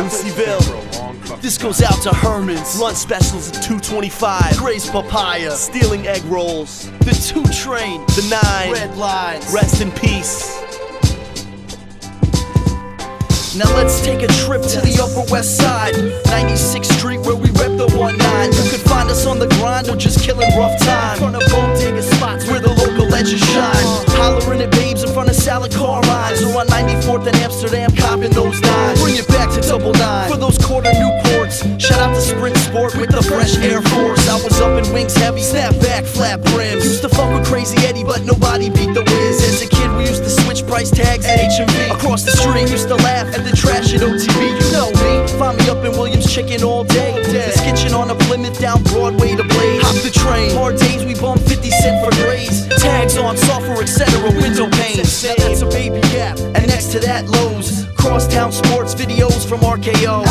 Looseyville. This goes out to Herman's. Lunch specials at $2.25. Gray's Papaya. Stealing egg rolls. The 2 Train. The 9. Red Lines. Rest in peace. Now let's take a trip to the Upper West Side, 96th Street where we rep the 19. You could find us on the grind or just killing rough time. In front of bodega spots where the local legends shine. Hollering at babes in front of Sal and Carmine. Or on 94th and Amsterdam, copping those dimes. Bring it back to double 9 for those quarter Newports. Shout out to Sprint Sport with the fresh Air Force. I was up in wings heavy, snapback, flat brims. Used to fuck with Crazy Eddie, but nobody beat the Wiz. As a kid, we used to switch price tags at HMV. Across the street, used to laugh at the trash at OTB, you know me. Find me up in Williams Chicken all day. This kitchen on a Plymouth down Broadway to Blaze. Hop the train, hard days we bum 50 cent for grays. Tags on software, etc. Window panes. Now that's a baby gap, and next to that Lowe's. Crosstown sports videos from RKO.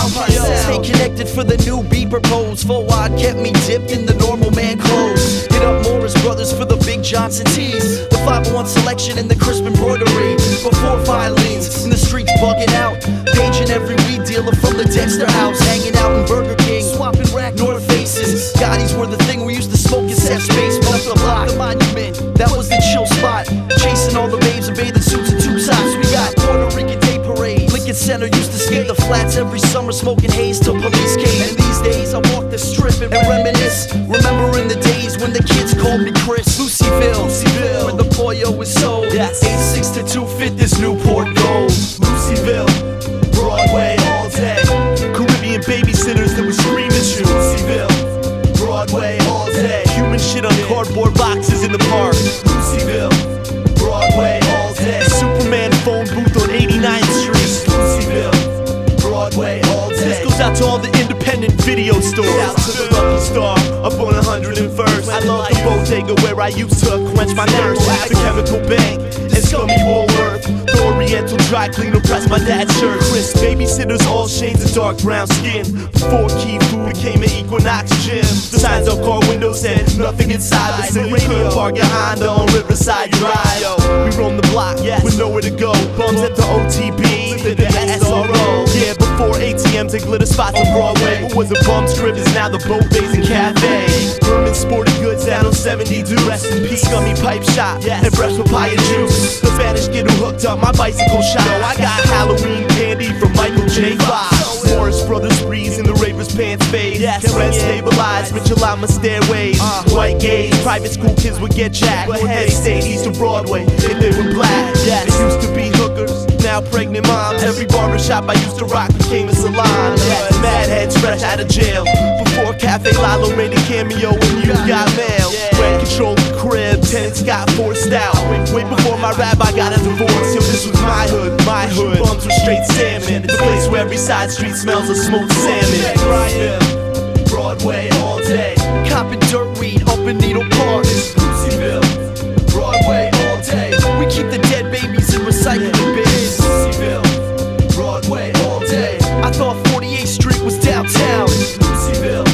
Stay connected for the new beeper pose. Full wide kept me dipped in the normal man clothes. Hit up Morris Brothers for the Big Johnson tees. The 501 selection and the crisp embroidery. Before violins, in the streets bugging out. Paging every weed dealer from the Dexter house. Hanging out in Burger King, swapping rack North Faces. Gottie's were the thing we used to smoke in Seth's basement. Up the block, the monument, that was the chill spot. Chasing all the babes in bathing suits and tube socks. We got Puerto Rican Day Parade. Lincoln Center used to skate the flats every summer, smoking haze till police came. And these days I walk the strip and reminisce. Remembering the days when the kids called me Chris. Looseyville, when the pollo was sold. 86 to 2 this Newport Gold. Looseyville, Broadway all day. Caribbean babysitters that were screaming shoes. Looseyville, Broadway all day. Human shit on cardboard boxes in the park. Looseyville, Broadway all day. Superman phone booth on 89th Street. Looseyville, Broadway all day. This goes out to all the independent video stores. Out to the Lucky Star up on 101st. I love the bodega where I used to quench my thirst. The Chemical Bank and Scummy Woolworth. The Oriental dry cleaner pressed my dad's shirt. Chris babysitters, all shades of dark brown skin. Before Key Food became an Equinox gym. The signs on car windows said nothing inside the city. Couldn't park your Honda on Riverside Drive. We roam the block with nowhere to go. Bums at the OTB, then the SRO. Yeah, before ATMs and glitter spots on Broadway. What was a bum's crib is now the boat basin cafe. Herman Sporting Goods down on 72. Rest in peace, Scummy Pipe Shop and fresh papaya juice. The Spanish kid who hooked up my bicycle shop. I got Halloween candy from Michael J. Fox. Morris Brothers breeze in the raver's pants fade. Can rent stabilized, Richelama stairways. White gays, private school kids would get jacked. They stayed east of Broadway if they were black. It used to be hookers, now pregnant moms. Every barbershop I used to rock became a salon. Mad heads fresh out of jail. Before Cafe Lalo made a cameo when you got mail. Rent control the crib, tenants got forced out. Way before my rap I got a divorce. Yo, this was my hood, my hood. Bums were straight salmon. The place where every side street smells of smoked salmon. Broadway all day. Copping dirt weed up in Needle Park. Looseyville, Broadway all day. We keep the dead babies in recycling bins. Looseyville, Broadway all day. I thought 48th Street was downtown. Looseyville,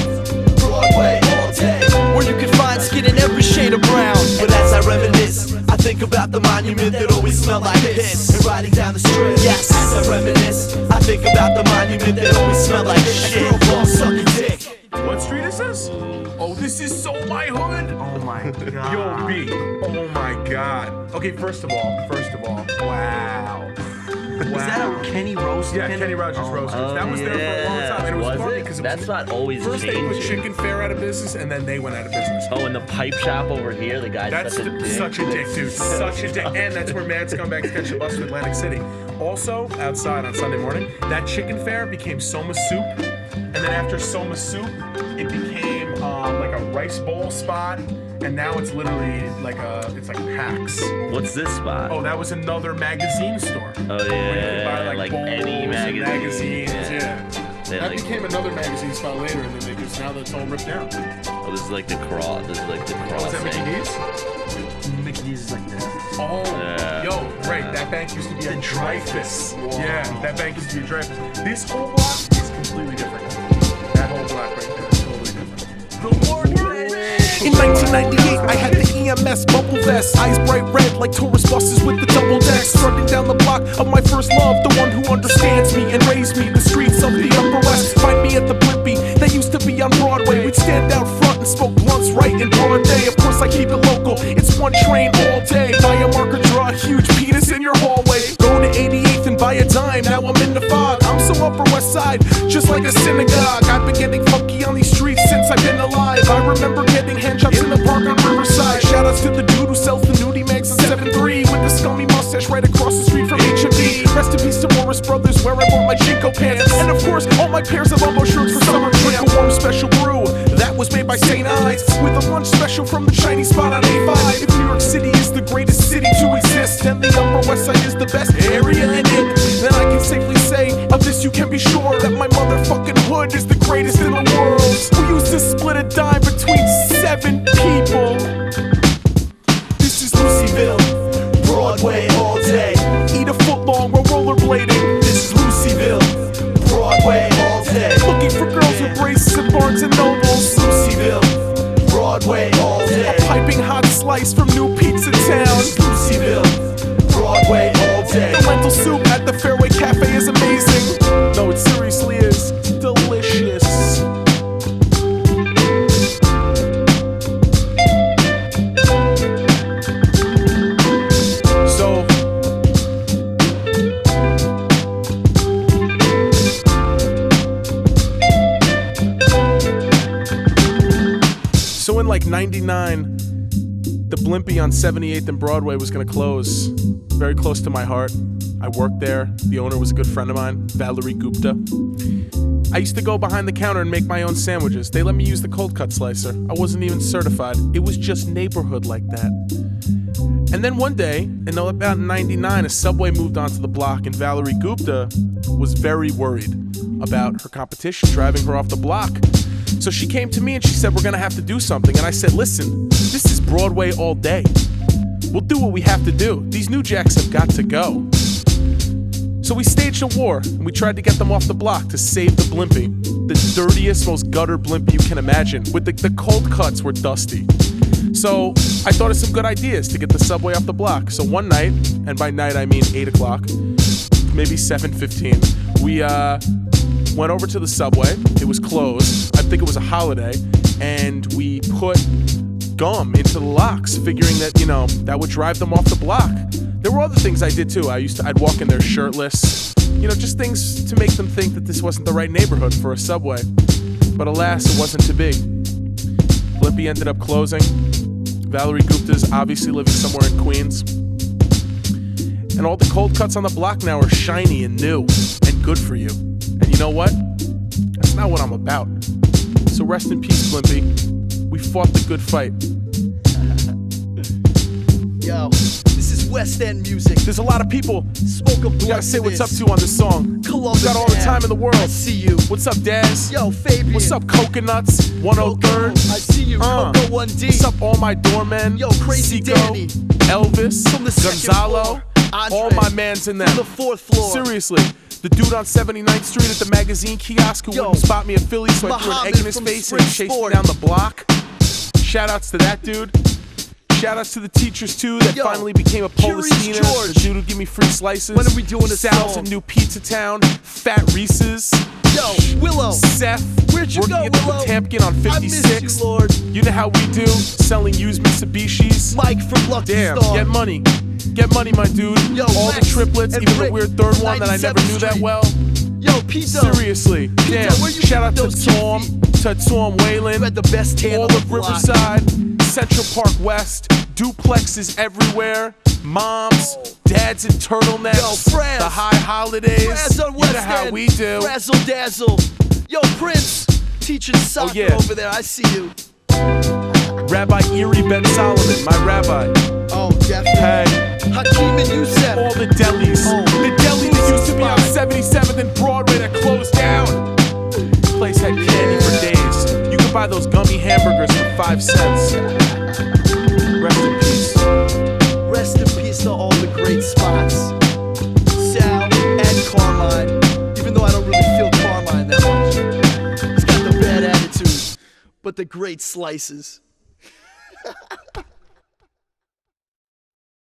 Broadway all day. Where you can find skin in every shade of brown. But as I reminisce, I think about the monument that always smelled like piss. And riding down the strip, yes. As I reminisce, I think about the monument that always smelled like shit. And girl ball sucking dick. What street is this? Oh, this is so my hood. Oh my god. Yo, B. Oh my god. Okay, first of all, wow. Is that a Kenny Roast? Yeah, Kenny Rogers Roasters. That was there for a long time, and it was funny because that's not always first changing. they put Chicken Fair out of business, and then they went out of business. Oh, and the pipe shop over here, the guy's that's such a dick, dude. Such a dick, and that's where mad scumbags catch the bus to Atlantic City. Also, outside on Sunday morning, that Chicken Fair became Soma Soup, and then after Soma Soup, it became like a rice bowl spot. And now it's literally it's like Hacks. What's this spot? Oh, that was another magazine store. Oh yeah, where you could buy, like bowls any magazines. That became another magazine spot later, and then now that's all ripped down. Oh, this is like the cross. This is like the cross. Was that Mickey D's? Mickey D's is like this. Oh, yo, right. That bank used to be a Dreyfus. Whoa. Yeah, that bank used to be a Dreyfus. This whole block is completely different. That whole block right there is totally different. In 1998, I had the AMS bubble vest, eyes bright red like tourist buses with the double decks. Running down the block of my first love, the one who understands me and raised me. The streets of the Upper West, find me at the Blimpie that used to be on Broadway. We'd stand out front and smoke blunts right in broad day. Of course I keep it local, it's one train all day. Buy a marker, draw a huge penis in your hallway. Go to 88th and buy a dime, now I'm in the fog. I'm so Upper West Side, just like a synagogue. I've been getting funky on these streets since I've been alive. I remember getting handjobs in the park on Riverside. Shoutouts to the dude who sells the nudie mags on 7-3 with the scummy mustache right across the street from H&B. Rest in peace to Morris Brothers, where I bought my Jinko pants. And of course, all my pairs of elbow shirts for summer camp. Drink a warm special brew that was made by St. Ives with a lunch special from the Chinese spot on A5. If New York City is the greatest city to exist and the Upper West Side is the best area in it, then I can safely say of this you can be sure that my motherfucking hood is the greatest in the world. We used to split a dime between 7 people. This is Looseyville, Broadway all day. Eat a foot long while rollerblading. This is Looseyville, Broadway all day. Looking for girls with braces and Barnes and Nobles. Looseyville, Broadway all day. A piping hot slice from New Pizza Town. Looseyville, Broadway all day. The lentil soup at the Fairway Cafe is amazing. No, it seriously is delicious. So in like 99, the Blimpie on 78th and Broadway was gonna close. Very close to my heart. I worked there. The owner was a good friend of mine, Valerie Gupta. I used to go behind the counter and make my own sandwiches. They let me use the cold cut slicer. I wasn't even certified. It was just neighborhood like that. And then one day, in about 99, a subway moved onto the block and Valerie Gupta was very worried about her competition driving her off the block. So she came to me and she said, we're gonna have to do something. And I said, listen, this is Broadway all day. We'll do what we have to do. These new jacks have got to go. So we staged a war, and we tried to get them off the block to save the Blimpie. The dirtiest, most gutter Blimpie you can imagine. With the cold cuts were dusty. So I thought of some good ideas to get the subway off the block. So one night, and by night I mean 8 o'clock, maybe 7:15, we went over to the subway. It was closed. I think it was a holiday. And we put gum into the locks, figuring that, you know, that would drive them off the block. There were other things I did too. I'd walk in there shirtless, you know, just things to make them think that this wasn't the right neighborhood for a subway. But alas, it wasn't to be. Blimpie ended up closing. Valerie Gupta's obviously living somewhere in Queens. And all the cold cuts on the block now are shiny and new and good for you. And you know what? That's not what I'm about. So rest in peace, Blimpie. We fought the good fight. Yo, this is West End music. There's a lot of people Smoke a blunt. we gotta say what's up to on this song. Columbus We got all the time in the world. I see you. What's up, Daz? Yo, Fabian. What's up, Coconuts? 103rd. I see you. Coco 1D. What's up, all my doormen? Yo, Crazy Zico, Danny. Elvis, From the second Gonzalo. floor. Andre. All my mans in them. From the 4th floor. Seriously. The dude on 79th Street at the magazine kiosk who Yo, wouldn't spot me in Philly, so I threw an egg Muhammad in his from face and he Spring chased me Sport. down the block. Shoutouts to that dude. Shoutouts to the teachers too that Yo, finally became a Curious Polistina. George. The dude who give me free slices. When are we doing a Sal's song? in New Pizza Town. Fat Reese's. Yo, Willow. Seth. Where'd you working go, at the Willow? Potemkin on I 56. missed you, Lord. You know how we do, selling used Mitsubishis. Mike from Lucky Damn, Star. get money. Get money, my dude. Yo, all Lex the triplets, and even Rick, the weird third one that I never 97th knew that Street. well. Yo, Pete. Seriously. Damn. where you Shout out get to those Tom, feet? to Tom Whalen. You had the best tan all on the of block. Riverside, Central Park West, duplexes everywhere, moms, dads in turtlenecks, Yo, Fraz. the high holidays. Fraz on You West know how End. we do. Razzle dazzle. Yo, Prince. Teaching soccer yeah. over there. I see you. Rabbi Erie Ben Solomon, my rabbi. Oh, definitely. Hey, Hakeem and Youssef. all the delis. Oh, The deli that used to be on spot. 77th and Broadway that closed down. Place had candy for days. You could buy those gummy hamburgers for 5 cents. Rest in peace. Rest in peace to all the great spots. Sal and Carmine. Even though I don't really feel Carmine that much. He's got the bad attitude, but the great slices.